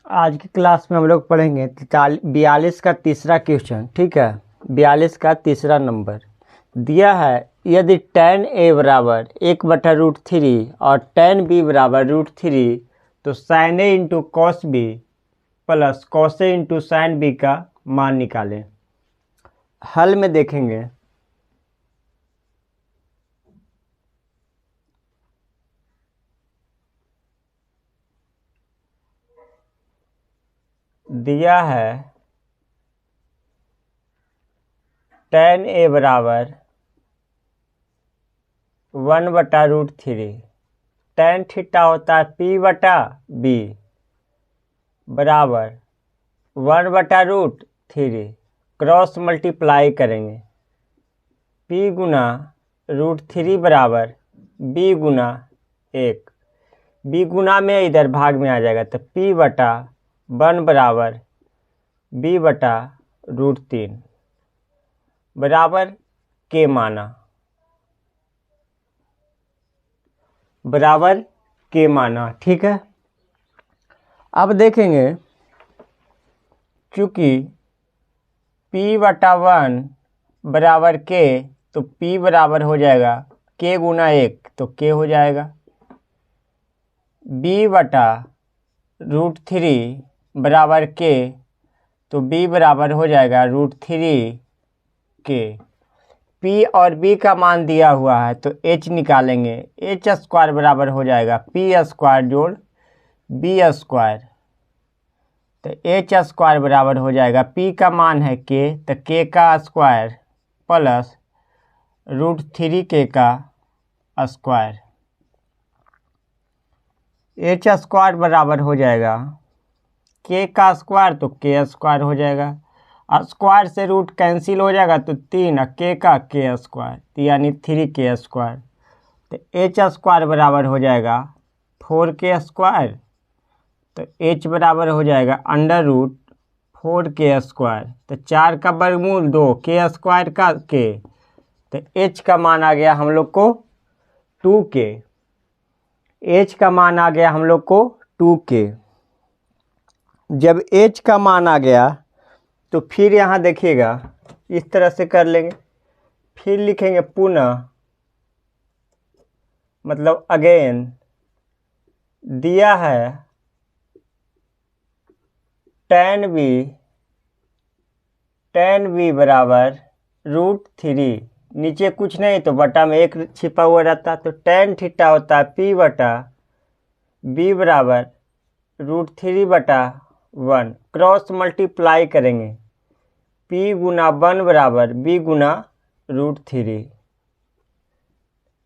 आज की क्लास में हम लोग पढ़ेंगे 42 का तीसरा क्वेश्चन। ठीक है, 42 का तीसरा नंबर दिया है। यदि tan a बराबर 1/√3 और tan b बराबर √3 तो sin a into cos B plus cos A into sine B का मान निकालें। हल में देखेंगे। दिया है tan a बराबर 1/√3, tan थीटा होता है p/b बराबर 1/√3 क्रॉस मल्टीप्लाई करेंगे। p गुना √3 बराबर b गुना 1, b गुना में इधर भाग में आ जाएगा तो p/1 बराबर b/√3 बराबर के माना, बराबर के माना। ठीक है, अब देखेंगे चूँकि p/1 बराबर के तो p बराबर हो जाएगा k गुना 1 तो k हो जाएगा। b/√3 बराबर k तो b बराबर हो जाएगा √3 k। p और b का मान दिया हुआ है तो h निकालेंगे। h स्क्वायर बराबर हो जाएगा p स्क्वायर जोड़ b स्क्वायर, तो h स्क्वायर बराबर हो जाएगा p का मान है k तो k का स्क्वायर प्लस √3k का स्क्वायर। h स्क्वायर बराबर हो जाएगा k का स्क्वायर तो k स्क्वायर हो जाएगा। स्क्वायर से रूट कैंसिल हो जाएगा तो 3 k का k स्क्वायर यानी 3k स्क्वायर। तो h स्क्वायर बराबर हो जाएगा 4k स्क्वायर, तो h बराबर हो जाएगा √4k स्क्वायर। तो 4 का वर्गमूल 2 k स्क्वायर का k, तो h का मान आ गया हम लोग को 2k। h का मान आ गया हम लोग को 2k। जब h का मान आ गया तो फिर यहाँ देखिएगा इस तरह से कर लेंगे, फिर लिखेंगे पुनः, मतलब अगेन दिया है tan b बराबर √3, नीचे कुछ नहीं तो बटा में 1 छिपा हुआ रहता तो tan थीटा होता है p/b बराबर √3/1 क्रॉस मल्टीप्लाई करेंगे। p गुना 1 बराबर b गुना √3,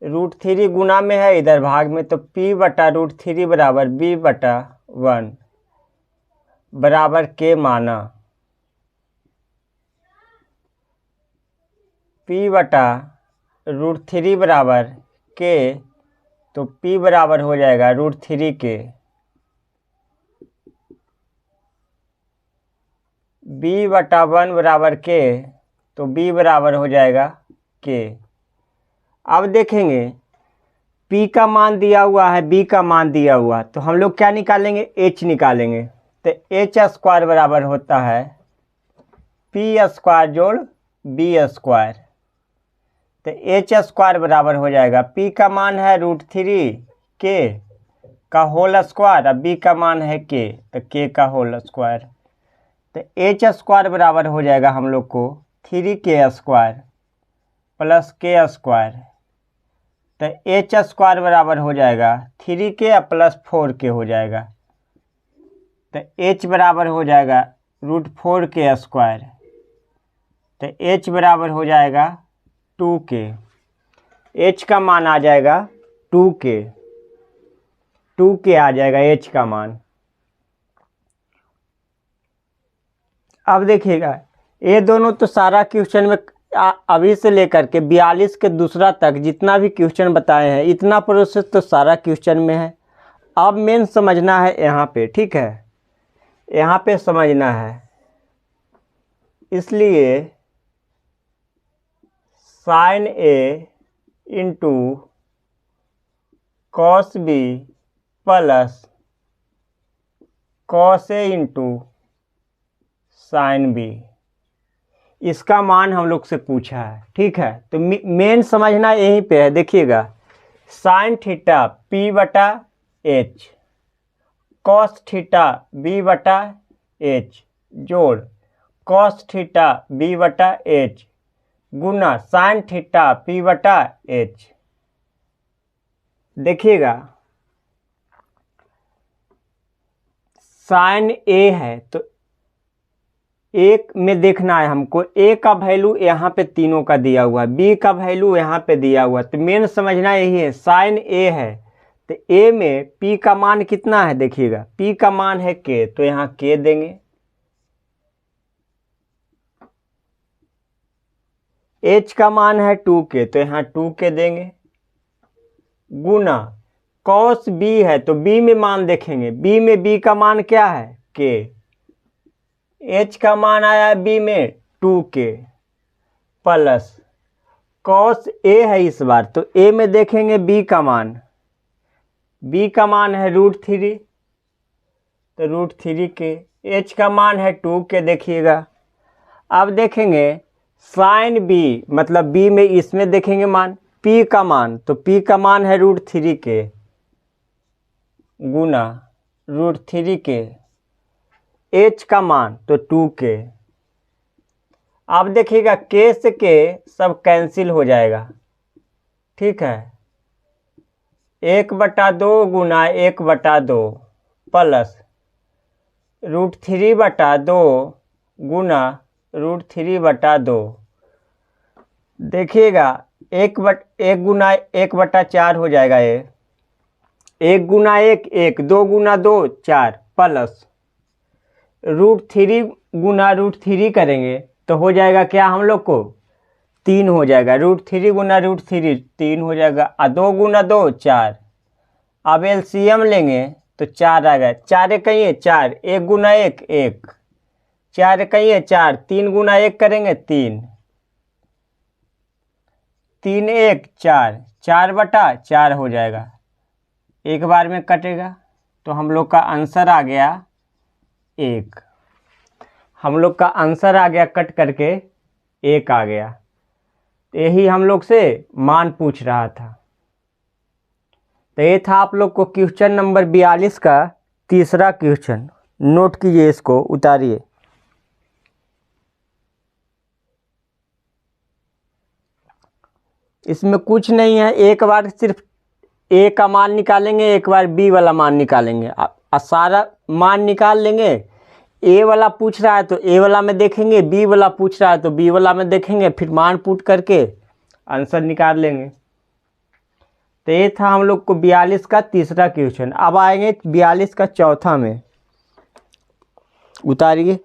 √3 गुना में है इधर भाग में तो p/√3 बराबर b/1 बराबर के माना। p/√3 बराबर के तो p बराबर हो जाएगा √3k। b/1 बराबर k तो b बराबर हो जाएगा k। अब देखेंगे p का मान दिया हुआ है, b का मान दिया हुआ तो हम लोग क्या निकालेंगे, h निकालेंगे। तो h स्क्वायर बराबर होता है p स्क्वायर जोड़ b स्क्वायर, तो h स्क्वायर बराबर हो जाएगा p का मान है √3k का होल स्क्वायर और b का मान है k तो k का होल स्क्वायर। तो h स्क्वायर बराबर हो जाएगा हम लोग को 3k square plus k square, तो h स्क्वायर बराबर हो जाएगा 3k प्लस 4k हो जाएगा, तो h बराबर हो जाएगा √4k स्क्वायर, तो h बराबर हो जाएगा 2k। h का मान आ जाएगा 2k, 2k आ जाएगा h का मान। अब देखिएगा ये दोनों तो सारा क्वेश्चन में अभी से लेकर के 42 के दूसरा तक जितना भी क्वेश्चन बताए हैं इतना प्रोसेस तो सारा क्वेश्चन में है। अब मेन समझना है यहाँ पे, ठीक है, यहाँ पे समझना है। इसलिए sin a into cos B plus cos A into sine B, इसका मान हम लोग से पूछा है। ठीक है, तो मेन समझना यहीं पे है। देखिएगा, साइन थीटा पी बटा एच, कॉस थीटा बी बटा एच जोड़ कॉस थीटा बी बटा एच गुना साइन थीटा पी बटा एच। देखिएगा, साइन ए है तो एक में देखना है हमको, ए का वैल्यू यहाँ पे तीनों का दिया हुआ है, बी का वैल्यू यहाँ पे दिया हुआ है, तो मेन समझना यही है। साइन ए है तो ए में पी का मान कितना है, देखिएगा पी का मान है के, तो यहाँ के देंगे। एच का मान है 2k, तो यहाँ 2k देंगे गुना कॉस बी है तो बी में मान देखेंगे, बी में बी का मान क्या है के, एच का मान आया बी में 2k प्लस कॉस ए है इस बार, तो ए में देखेंगे बी का मान, बी का मान है √3, तो √3k, एच का मान है 2k। देखिएगा, अब देखेंगे साइन बी, मतलब बी में इसमें देखेंगे मान, पी का मान, तो पी का मान है √3k गुना √3k, एच का मान तो 2k। अब देखिएगा के से के सब कैंसिल हो जाएगा। ठीक है, 1/2 गुना 1/2 प्लस √3/2 गुना √3/2। देखिएगा 1 गुना 1/4 हो जाएगा, ये 1 गुना 1 1, 2 गुना 2 4 प्लस √3 गुना √3 करेंगे तो हो जाएगा क्या हम लोग को 3 हो जाएगा, √3 गुना √3 3 हो जाएगा, 2 गुना 2 4। अब एलसीएम लेंगे तो 4 आ गया, 4 कहीं 4, 1 गुना 1 1, 4 कहीं 4, 3 गुना 1 करेंगे 3, 3 1 4, 4/4 हो जाएगा, एक बार में कटेगा, तो हम लोग का आंसर आ गया 1। हम लोग का आंसर आ गया, कट करके 1 आ गया। यही हम लोग से मान पूछ रहा था। तो ये था आप लोग को क्वेश्चन नंबर 42 का तीसरा क्वेश्चन। नोट कीजिए, इसको उतारिए। इसमें कुछ नहीं है, एक बार सिर्फ ए का मान निकालेंगे, एक बार बी वाला मान निकालेंगे, सारा मान निकाल लेंगे। ए वाला पूछ रहा है तो ए वाला में देखेंगे, बी वाला पूछ रहा है तो बी वाला में देखेंगे, फिर मान पुट करके आंसर निकाल लेंगे। तो ये था हम लोग को 42 का तीसरा क्वेश्चन। अब आएंगे 42 का चौथा में, उतारिए।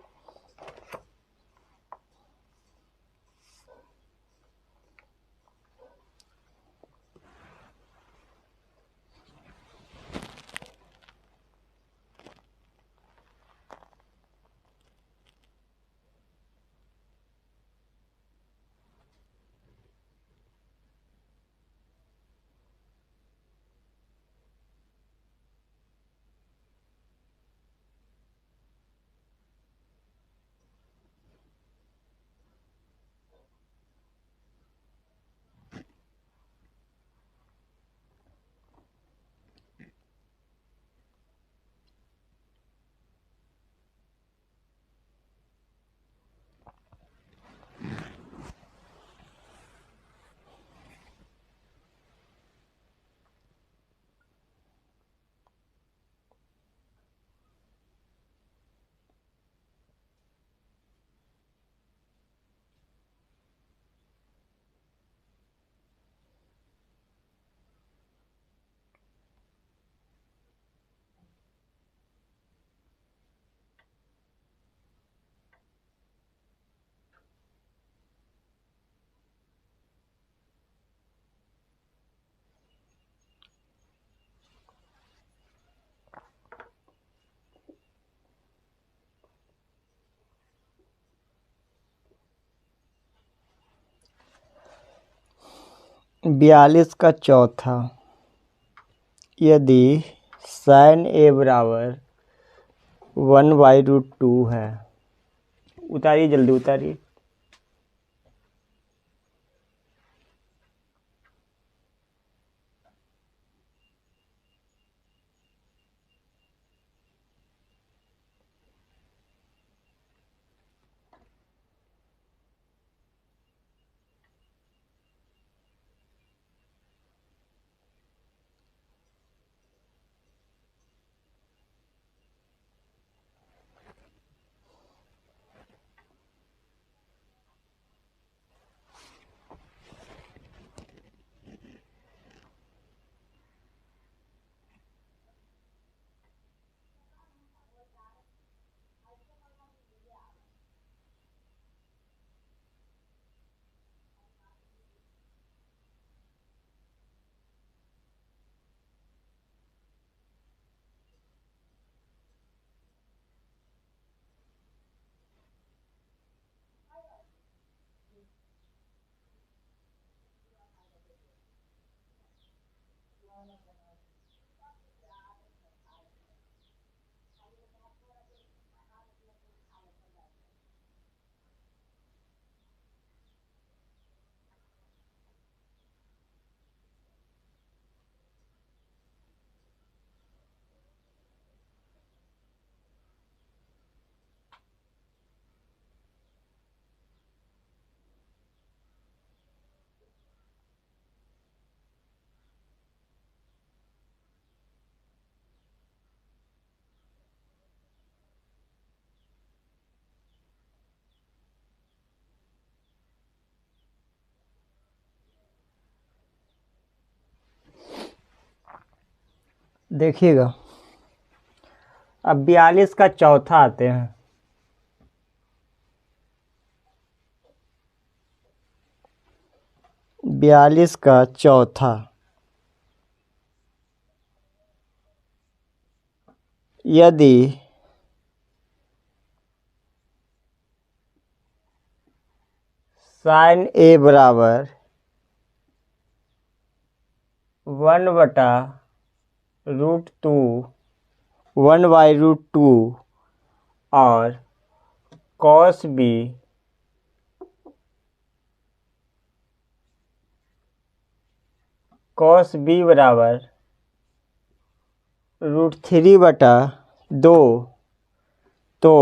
बयालीस का चौथा, यदि साइन ए बराबर 1/√2 है। उतारिए, जल्दी उतारिए। देखिएगा, अब 42 का चौथा आते हैं। बयालीस का चौथा, यदि साइन ए बराबर 1/√2 1/√2 और cos b बराबर √3/2, तो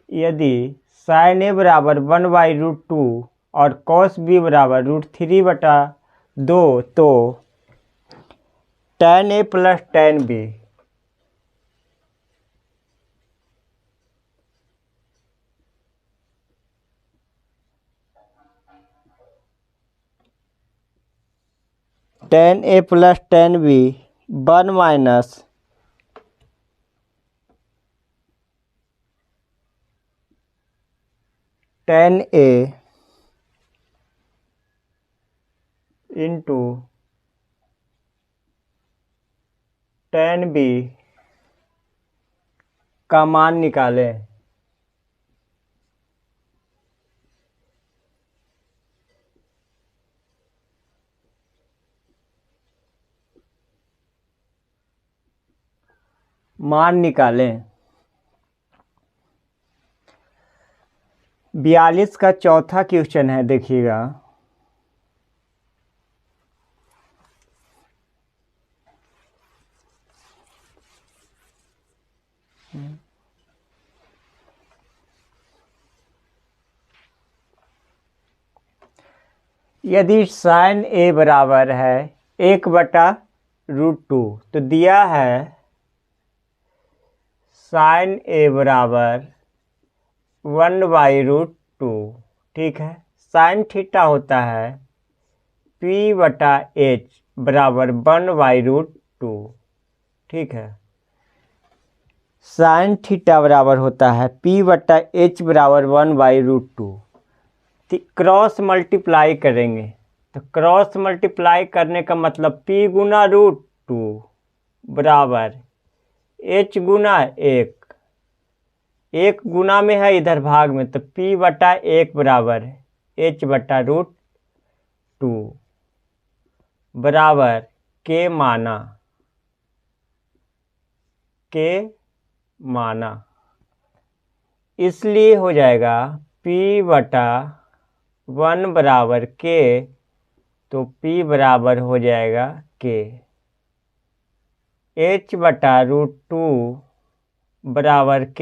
यदि साइन ए बराबर 1/√2 और cos b बराबर √3/2, तो tan a plus tan b tan a plus tan b 1 minus tan a into tan b का मान निकालें। मान निकालें। 42 का चौथा क्वेश्चन है, देखिएगा। यदि साइन ए बराबर है 1/√2, तो दिया है साइन ए बराबर 1/√2, ठीक है। साइन थीटा होता है P/H बराबर 1/√2, ठीक है। साइन थीटा बराबर होता है P/H बराबर 1/√2। क्रॉस मल्टीप्लाई करेंगे, तो क्रॉस मल्टीप्लाई करने का मतलब P गुना √2 बराबर H गुना 1 गुना में है इधर भाग में, तो P/1 बराबर h बटा रूट 2 बराबर के माना, इसलिए हो जाएगा p बटा 1 बराबर k, तो p बराबर हो जाएगा k। h बटा रूट 2 बराबर k,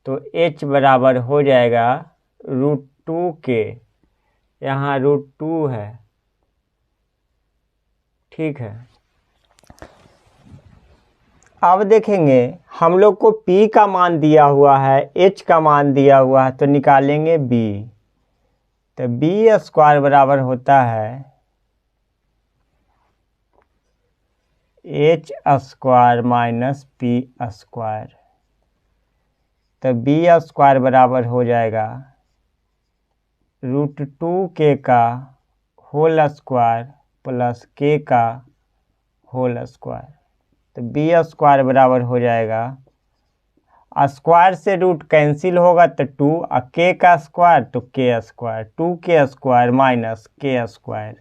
तो h बराबर हो जाएगा रूट 2 के, यहाँ रूट 2 है, ठीक है। अब देखेंगे हम लोग को p का मान दिया हुआ है, h का मान दिया हुआ है, तो निकालेंगे b। तो b स्क्वायर बराबर होता है h square minus p square. तो b स्क्वायर बराबर हो जाएगा रूट 2 के का होल स्क्वायर प्लस k का होल स्क्वायर। तो b स्क्वायर बराबर हो जाएगा, स्क्वायर से रूट कैंसिल होगा तो 2, और k का स्क्वायर तो k square, 2k square minus k square.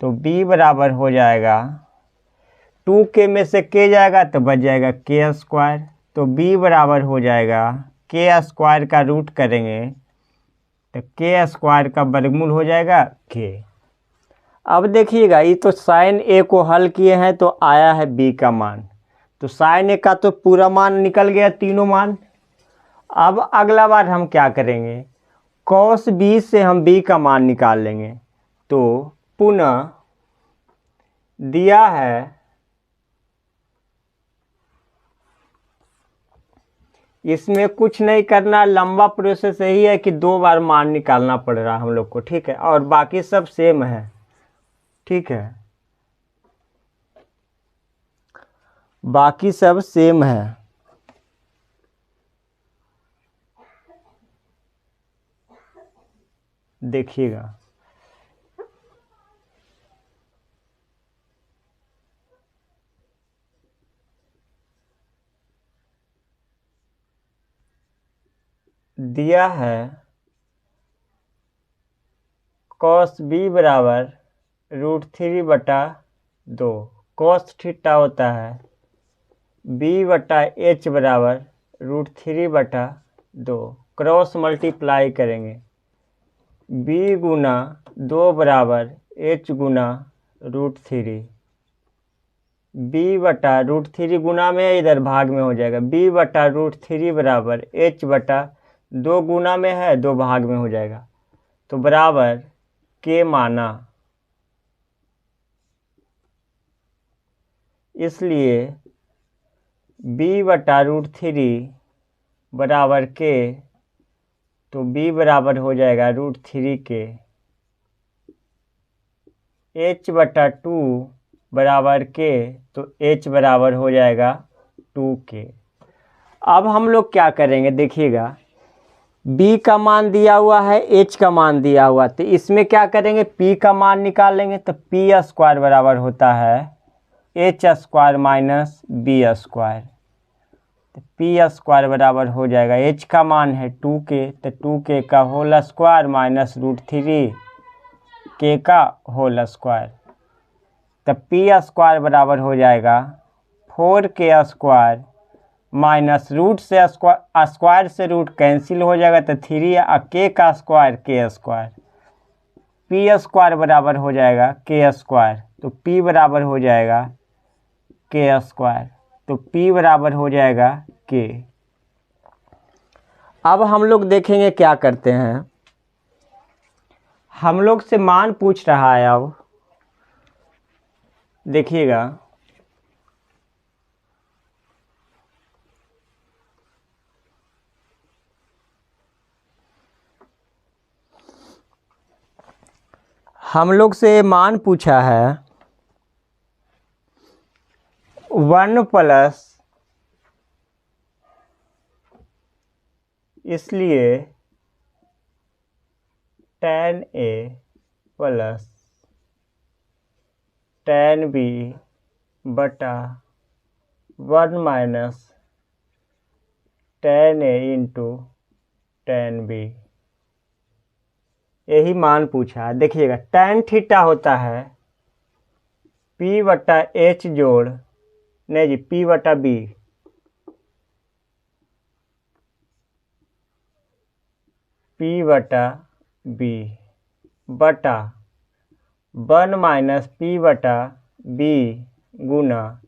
तो b बराबर हो जाएगा 2k में से k जाएगा तो बच जाएगा k स्क्वायर। तो b बराबर हो जाएगा k स्क्वायर का रूट करेंगे तो k स्क्वायर का वर्गमूल हो जाएगा k। अब देखिएगा ये तो साइन a को हल किए हैं तो आया है b का मान, तो साइन a का तो पूरा मान निकल गया, तीनों मान। अब अगला बार हम क्या करेंगे, कॉस b से हम b का मान निकाल लेंगे। तो पुनः दिया है इसमें कुछ नहीं करना, लंबा प्रोसेस यही है कि 2 बार मान निकालना पड़ रहा है हम लोग को, ठीक है। और बाकी सब सेम है, ठीक है, बाकी सब सेम है। देखिएगा दिया है कॉस b बराबर रूट 3 बटा 2, कॉस थीटा होता है b बटा h बराबर रूट 3 बटा 2, क्रॉस मल्टीप्लाई करेंगे, b गुना 2 बराबर h गुना रूट 3, b बटा रूट 3 गुना में इधर भाग में हो जाएगा, b बटा रूट 3 बराबर h बटा 2 गुना में है 2 भाग में हो जाएगा, तो बराबर के माना, इसलिए b बटा रूट 3 बराबर के, तो b बराबर हो जाएगा रूट 3 के, h बटा 2 बराबर के, तो h बराबर हो जाएगा 2 के। अब हम लोग क्या करेंगे, देखिएगा b का मान दिया हुआ है, h का मान दिया हुआ, तो इसमें क्या करेंगे, p का मान निकाल लेंगे। तो p स्क्वायर बराबर होता है h square minus b square. तो p स्क्वायर बराबर हो जाएगा, h का मान है 2k, तो 2k का whole square minus root 3 k का होल स्क्वायर। तो p स्क्वायर बराबर हो जाएगा 4k स्क्वायर माइनस रूट से स्क्वायर से रूट कैंसिल हो जाएगा, तो 3 k का square k square. p square बराबर हो जाएगा k स्क्वायर, तो p बराबर हो जाएगा k स्क्वायर, तो p बराबर हो जाएगा k। अब हम लोग देखेंगे क्या करते हैं, हम लोग से मान पूछ रहा है। अब देखिएगा हम लोग से मान पूछा है 1 प्लस, इसलिए tan a plus tan b बटा 1 minus tan a into tan b। यही मान पूछा है। देखिएगा tan थीटा होता है P बटा H जोड़, नहीं जी, P बटा B, P बटा B बटा 1 माइनस P बटा B गुना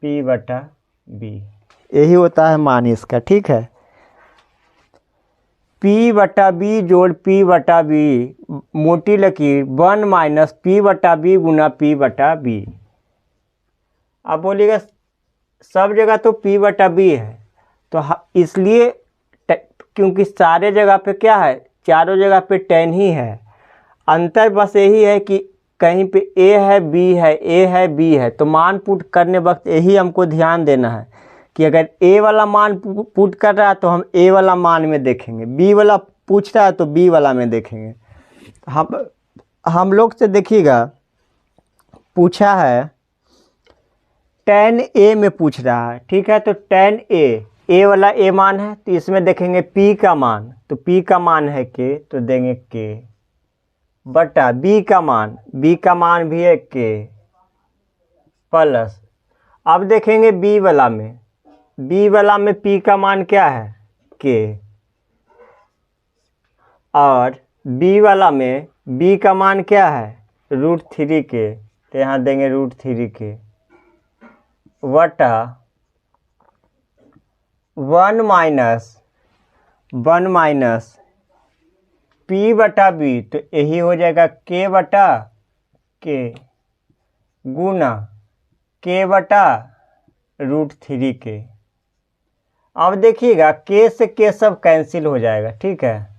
P बटा B, यही होता है मान इसका। ठीक है, P बटा B जोड़ P बटा B, मोटी लकीर 1 माइनस P बटा B गुना P बटा B। अब बोलिएगा सब जगह तो P बटा B है, तो इसलिए क्योंकि सारे जगह पे क्या है, चारों जगह पे tan ही है। अंतर बस यही है कि कहीं पे A है, B है, A है, B है, तो मान पुट करने वक्त यही हमको ध्यान देना है कि अगर A वाला मान पुट कर रहा है तो हम A वाला मान में देखेंगे, B वाला पूछ रहा है तो B वाला में देखेंगे। हम लोग से देखिएगा पूछा है tan A में पूछ रहा है। ठीक है, तो tan A वाला A मान है, तो इसमें देखेंगे P का मान, तो P का मान है K, तो देंगे K बटा B का मान भी है K प्लस, अब देखेंगे B वाला में P का मान क्या है K, और B वाला में B का मान क्या है √3K, तो यहाँ देंगे √3K बटा 1 माइनस P बटा B, तो यही हो जाएगा K बटा K गुना K बटा √3K। अब देखिएगा K से K सब कैंसिल हो जाएगा। ठीक है,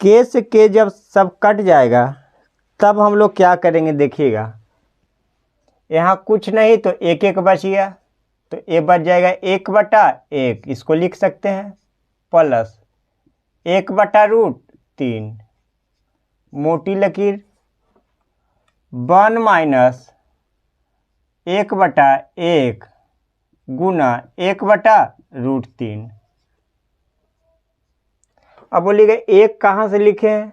K से K जब सब कट जाएगा तब हम लोग क्या करेंगे, देखिएगा यहाँ कुछ नहीं तो एक एक बच गया, तो ये बच जाएगा 1 बटा 1, इसको लिख सकते हैं, प्लस 1 बटा √3, मोटी लकीर 1 माइनस 1 बटा 1 गुना 1 बटा √3। अब बोलिएगा 1 कहाँ से लिखे हैं,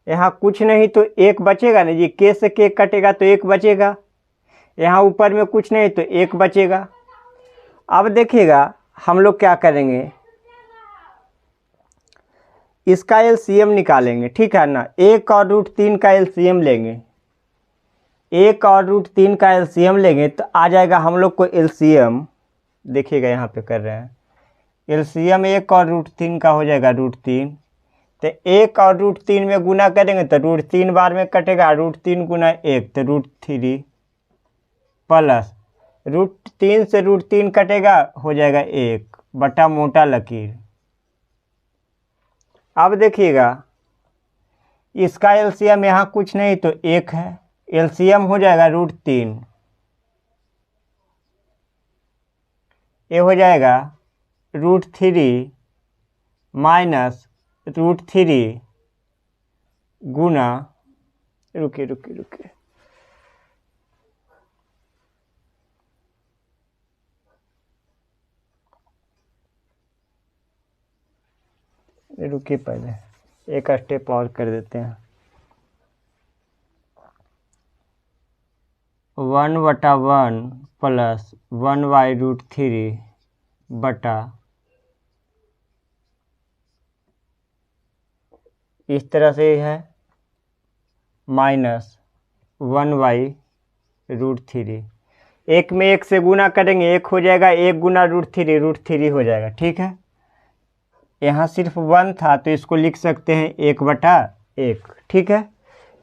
यहाँ कुछ नहीं तो 1 बचेगा ना जी, K से K कटेगा तो 1 बचेगा, यहाँ ऊपर में कुछ नहीं तो 1 बचेगा। अब देखिएगा हम लोग क्या करेंगे, इसका LCM निकालेंगे। ठीक है ना, 1 और √3 का LCM लेंगे, 1 और √3 का LCM लेंगे तो आ जाएगा हम लोग को LCM, देखिएगा यहाँ पे कर रहे हैं, LCM 1 और √3 का हो जाएगा √3, तो 1 और √3 में गुना करेंगे तो √3 बार में कटेगा, √3 गुना 1 तो √3 प्लस √3 से √3 कटेगा, हो जाएगा 1 बटा मोटा लकीर। अब देखिएगा इसका LCM यहाँ कुछ नहीं तो 1 है, LCM हो जाएगा √3, ये हो जाएगा √3 माइनस √3 गुना, रुकिए पहले एक स्टेप और कर देते हैं, 1 बटा 1 प्लस 1/√3 बटा, इस तरह से है, माइनस 1/√3, एक में 1 से गुना करेंगे 1 हो जाएगा, 1 गुना √3 हो जाएगा। ठीक है, यहाँ सिर्फ 1 था तो इसको लिख सकते हैं 1 बटा 1। ठीक है,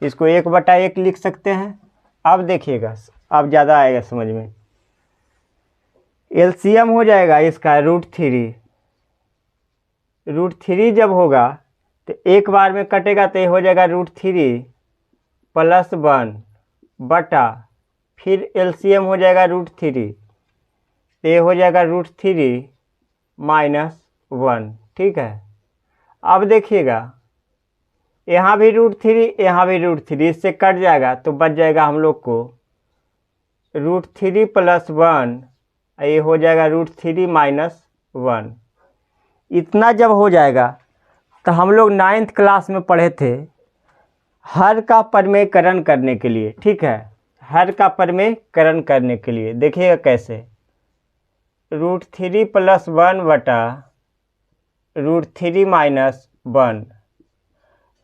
इसको 1 बटा 1 लिख सकते हैं। अब देखिएगा अब ज़्यादा आएगा समझ में, LCM हो जाएगा इसका √3 जब होगा तो एक बार में कटेगा तो ये हो जाएगा √3 प्लस 1 बटा, फिर LCM हो जाएगा √3, तो ये हो जाएगा √3 माइनस 1। ठीक है, अब देखिएगा यहाँ भी √3 यहाँ भी √3, इससे कट जाएगा तो बच जाएगा हम लोग को √3 प्लस 1, ये हो जाएगा √3 माइनस 1। इतना जब हो जाएगा तो हम लोग 9th क्लास में पढ़े थे हर का परमेयकरण करने के लिए, ठीक है। हर का परमेयकरण करने के लिए देखिएगा कैसे, √3 + 1 बटा √3 - 1।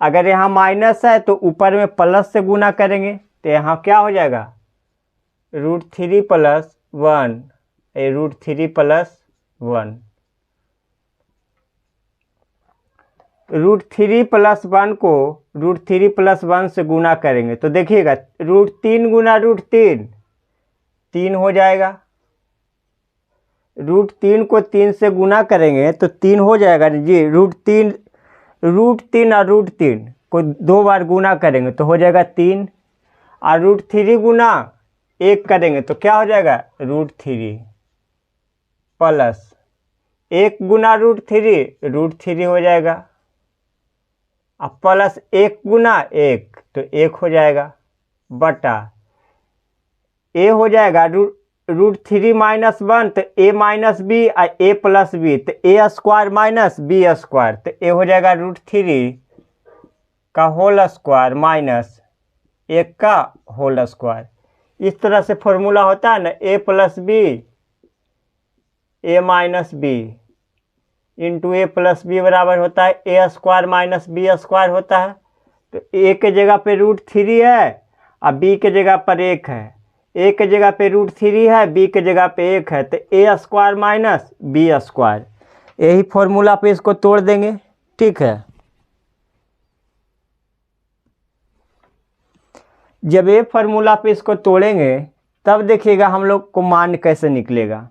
अगर यहाँ माइनस है तो ऊपर में प्लस से गुना करेंगे तो यहाँ क्या हो जाएगा, √3 + 1 √3 + 1। √3 + 1 को √3 + 1 से गुना करेंगे तो देखिएगा √3 गुना √3 3 हो जाएगा। √3 को 3 से गुना करेंगे तो 3 हो जाएगा जी। √3 और √3 को 2 बार गुना करेंगे तो हो जाएगा 3, और √3 गुना 1 करेंगे तो क्या हो जाएगा, √3 प्लस 1 गुना √3 हो जाएगा, अब प्लस 1 गुना 1 तो 1 हो जाएगा, बटा ए हो जाएगा √3 - 1 तो a - b और a + b तो a² - b² तो a हो जाएगा √3 का होल स्क्वायर माइनस 1 का होल स्क्वायर। इस तरह से फॉर्मूला होता है ना, a + b a - b into a + b बराबर होता है a² - b² होता है। तो a के जगह पे √3 है और b के जगह पर 1 है, a के जगह पे √3 है, b के जगः पे 1 है, तो a² - b²। यही फॉर्मूला पे इसको तोड़ देंगे, ठीक है। जब ये फॉर्मूला पे इसको तोड़ेंगे तब देखिएगा हम लोग को मान कैसे निकलेगा।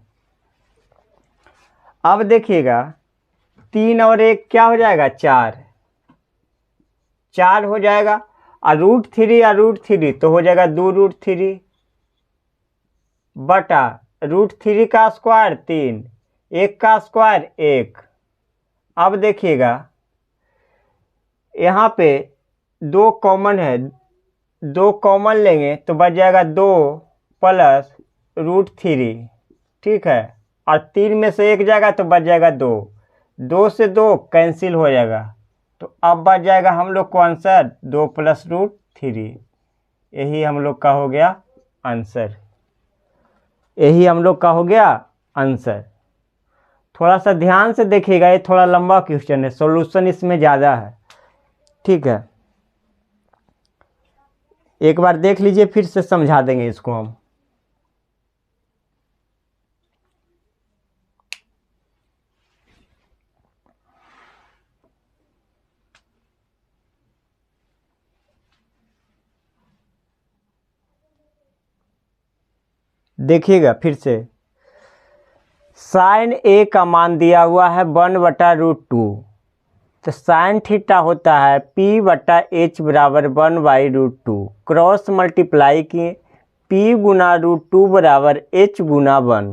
अब देखिएगा 3 और 1 क्या हो जाएगा, 4 हो जाएगा, और √3 और √3 तो हो जाएगा 2 √3 बटा √3 का स्क्वायर 3, 1 का स्क्वायर 1। अब देखिएगा यहाँ पे 2 कॉमन है, 2 कॉमन लेंगे तो बच जाएगा 2 + √3, ठीक है, और 3 में से 1 जाएगा तो बच जाएगा 2, 2 से 2 कैंसिल हो जाएगा, तो अब बच जाएगा हम लोग को आंसर 2 + √3। यही हम लोग का हो गया आंसर, यही हम लोग का हो गया आंसर। थोड़ा सा ध्यान से देखिएगा, ये थोड़ा लंबा क्वेश्चन है, सॉल्यूशन इसमें ज़्यादा है, ठीक है। एक बार देख लीजिए, फिर से समझा देंगे इसको हम। देखिएगा फिर से, साइन ए का मान दिया हुआ है 1/√2, तो साइन थीटा होता है p/h बराबर 1/√2, क्रॉस मल्टीप्लाई किए p गुना √2 बराबर h गुना 1,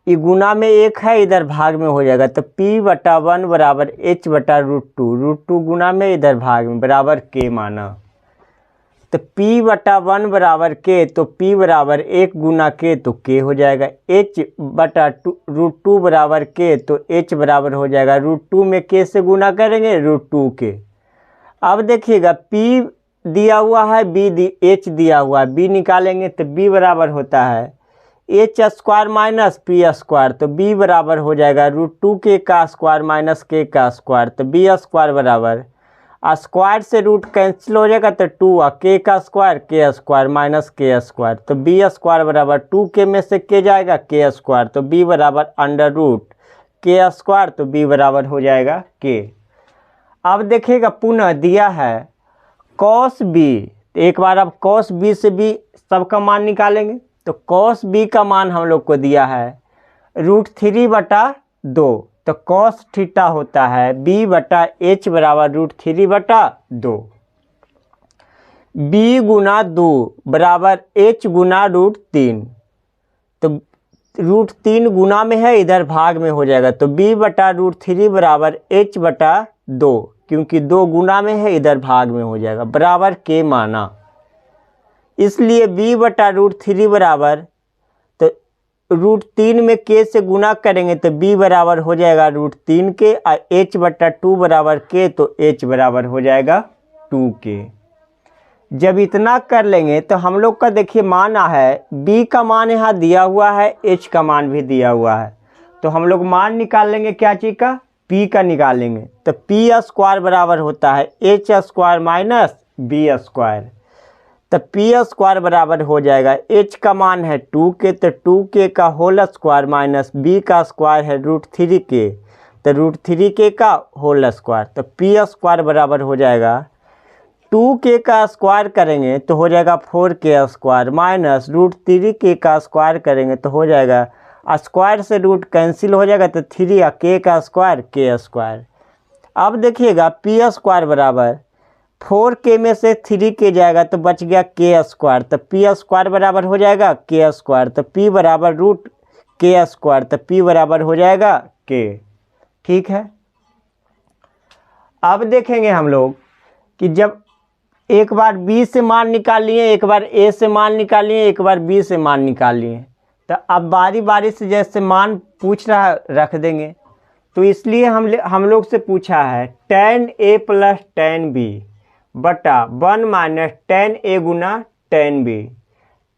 ये गुना में 1 है, इधर भाग में हो जाएगा, तो p/1 बराबर h/√2, √2 गुना में इधर भाग में बराबर k माना, तो p/1 बराबर k, तो p बराबर 1 गुना k तो k हो जाएगा, h/√2 बराबर k तो h बराबर हो जाएगा √2 में k से गुना करेंगे √2 के। अब देखिएगा p दिया हुआ है, h दिया हुआ है, b निकालेंगे तो b बराबर होता है h² - p², तो b बराबर हो जाएगा √2 k का स्क्वायर माइनस k का स्क्वायर, तो b² बराबर स्क्वायर से रूट कैंसिल हो जाएगा तो 2 और k का स्क्वायर k² माइनस k², तो b² बराबर 2k में से k जाएगा k², तो b बराबर √k², तो b बराबर हो जाएगा k। अब देखिएगा पुनः दिया है cos b, एक बार अब cos b से भी सबका मान निकालेंगे, तो cos b का मान हम लोग को दिया है √3/2, तो cos थीटा होता है b/h बराबर √3/2, b गुना 2 बराबर h गुना √3, तो √3 गुना में है, इधर भाग में हो जाएगा, तो b/√3 बराबर h/2, क्योंकि 2 गुना में है, इधर भाग में हो जाएगा, बराबर k माना, इसलिए b/√3 बराबर, तो √3 में k से गुना करेंगे तो b बराबर हो जाएगा √3 के, और h/2 बराबर k, तो h बराबर हो जाएगा 2k। जब इतना कर लेंगे तो हम लोग का देखिए मान है, b का मान यहाँ दिया हुआ है, h का मान भी दिया हुआ है, तो हम लोग मान निकाल लेंगे क्या चीज़ का, p का निकालेंगे। तो p² बराबर होता है h² माइनस b²। तो p² बराबर हो जाएगा, h का मान है 2k, तो 2k का होल स्क्वायर माइनस b का स्क्वायर है √3k, तो √3k का होल स्क्वायर। तो p² बराबर हो जाएगा 2k का स्क्वायर करेंगे तो हो जाएगा 4k² माइनस √3k का स्क्वायर करेंगे तो हो जाएगा, स्क्वायर से रूट कैंसिल हो जाएगा, तो 3 या k का स्क्वायर k²। अब देखिएगा p² बराबर 4k में से 3k जाएगा तो बच गया k², तो p² बराबर हो जाएगा k², तो p बराबर √k², तो p बराबर हो जाएगा k। ठीक है। अब देखेंगे हम लोग कि जब एक बार b से मान निकाल लिए, एक बार a से मान निकाल लिए, एक बार b से मान निकाल लिए, तो अब बारी बारी से जैसे मान पूछ रहा रख देंगे। तो इसलिए हम लोग से पूछा है tan a plus tan b बटा 1 minus tan a Guna tan b।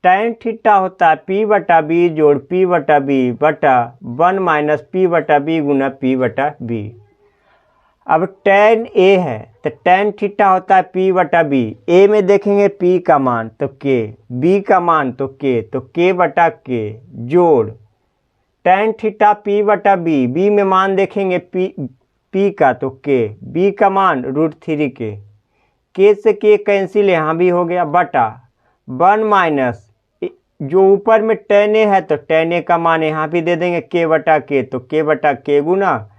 tan theta होता है p/b जोड़ p/b बटा 1 माइनस p/b गुना p/b। अब tan a है तो tan थीटा होता है p/b, a में देखेंगे p का मान तो k, b का मान तो k, तो k/k जोड़ tan थीटा p/b, b में मान देखेंगे p का तो k, b का मान √3k, k से k कैंसिल यहाँ भी हो गया, बटा 1 माइनस जो ऊपर में tan a है तो tan a का मान यहाँ भी दे देंगे k/k, तो k/k गुना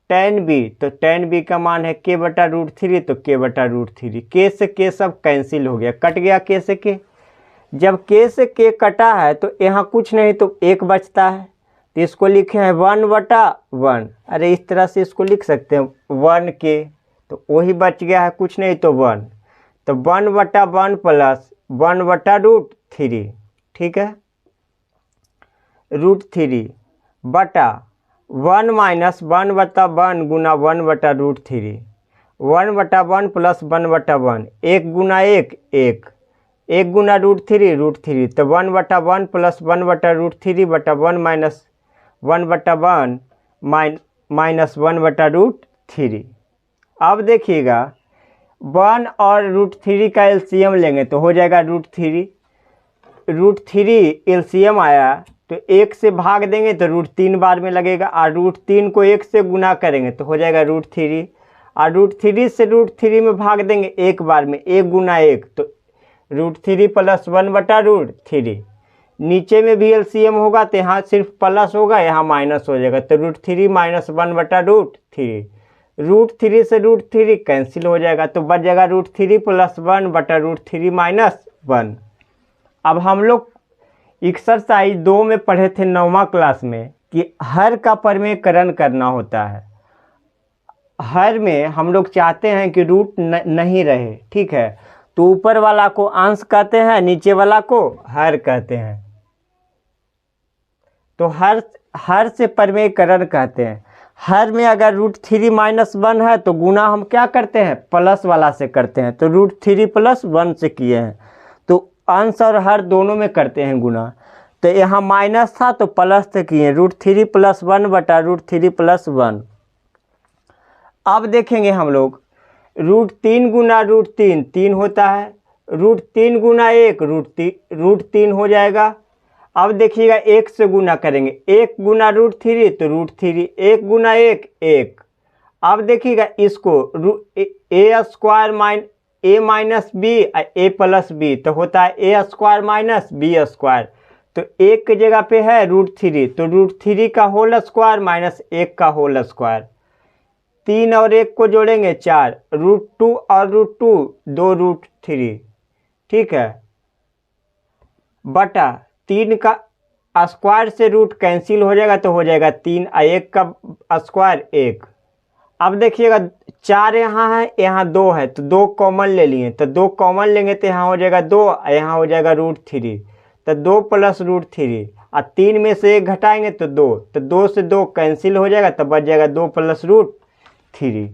tan b, तो tan b का मान है k/√3, तो k/√3, k से k सब कैंसिल हो गया, कट गया k से k। जब k से k कटा है तो यहाँ कुछ नहीं तो 1 बचता है, तो इसको लिखे हैं 1/1। अरे इस तरह से इसको लिख सकते हैं 1k, तो वही बच गया है, कुछ नहीं तो 1, तो 1/1 प्लस 1/√3। ठीक है, √3 बटा 1 माइनस 1/1 गुना 1/√3, 1/1 प्लस 1/1, 1 गुना 1 1, 1 गुना √3 तो 1/1 प्लस 1/√3 बटा 1 माइनस 1/1 माइनस 1/√3। अब देखिएगा 1 और √3 का एलसीएम लेंगे तो हो जाएगा √3, √3 एलसीएम आया तो 1 से भाग देंगे तो √3 बार में लगेगा, और √3 को 1 से गुना करेंगे तो हो जाएगा √3, और √3 से √3 में भाग देंगे 1 बार में, 1 गुना 1 तो √3 प्लस 1/√3। नीचे में भी एलसीएम होगा तो यहाँ सिर्फ प्लस होगा, यहाँ माइनस हो जाएगा, तो √3 माइनस 1/√3, √3 से √3 कैंसिल हो जाएगा, तो बच जाएगा √3 प्लस 1/√3 माइनस 1। अब हम लोग एक्सरसाइज 2 में पढ़े थे 9वां क्लास में कि हर का प्रमेयकरण करना होता है। हर में हम लोग चाहते हैं कि रूट नहीं रहे, ठीक है, तो ऊपर वाला को अंश कहते हैं, नीचे वाला को हर कहते हैं। तो हर से प्रमेयकरण कहते हैं। हर में अगर √3 माइनस 1 है तो गुना हम क्या करते हैं, प्लस वाला से करते हैं, तो √3 प्लस 1 से किए हैं, तो अंश और हर दोनों में करते हैं गुना। तो यहाँ माइनस था तो प्लस से किए, √3 प्लस 1 बटा √3 प्लस 1। अब देखेंगे हम लोग √3 गुना √3 3 होता है, √3 गुना 1 √3 हो जाएगा। अब देखिएगा 1 से गुना करेंगे, 1 गुना √3 तो √3, 1 गुना 1 1। अब देखिएगा इसको a minus b a plus b तो होता है a² माइनस b², तो 1 की जगह पे है √3, तो √3 का होल स्क्वायर माइनस 1 का होल स्क्वायर, 3 और 1 को जोड़ेंगे 4, √2 और √2 2 √3, ठीक है, बटा 3 का स्क्वायर से रूट कैंसिल हो जाएगा तो हो जाएगा 3, 1 का स्क्वायर 1। अब देखिएगा 4 यहाँ है, यहाँ 2 है, तो 2 कॉमन ले लिए, तो 2 कॉमन लेंगे तो यहाँ हो जाएगा 2, यहाँ हो जाएगा √3, तो 2 प्लस √3, और 3 में से 1 घटाएंगे तो 2, तो 2 से 2 कैंसिल हो जाएगा, तो बच जाएगा 2 + √3।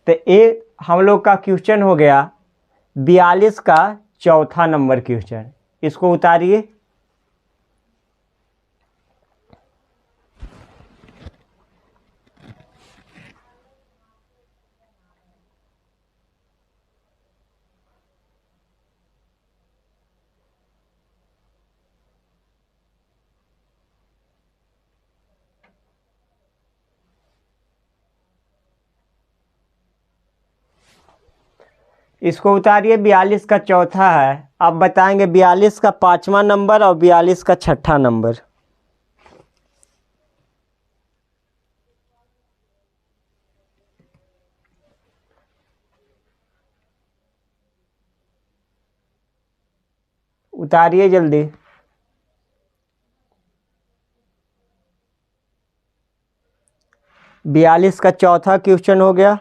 तो ये हम लोग का क्वेश्चन हो गया 42 का चौथा नंबर क्वेश्चन। इसको उतारिए। इसको उतारिए। 42 का चौथा है। अब बताएंगे 42 का 5वां नंबर और 42 का 6ठा नंबर। उतारिए जल्दी। 42 का चौथा क्वेश्चन हो गया।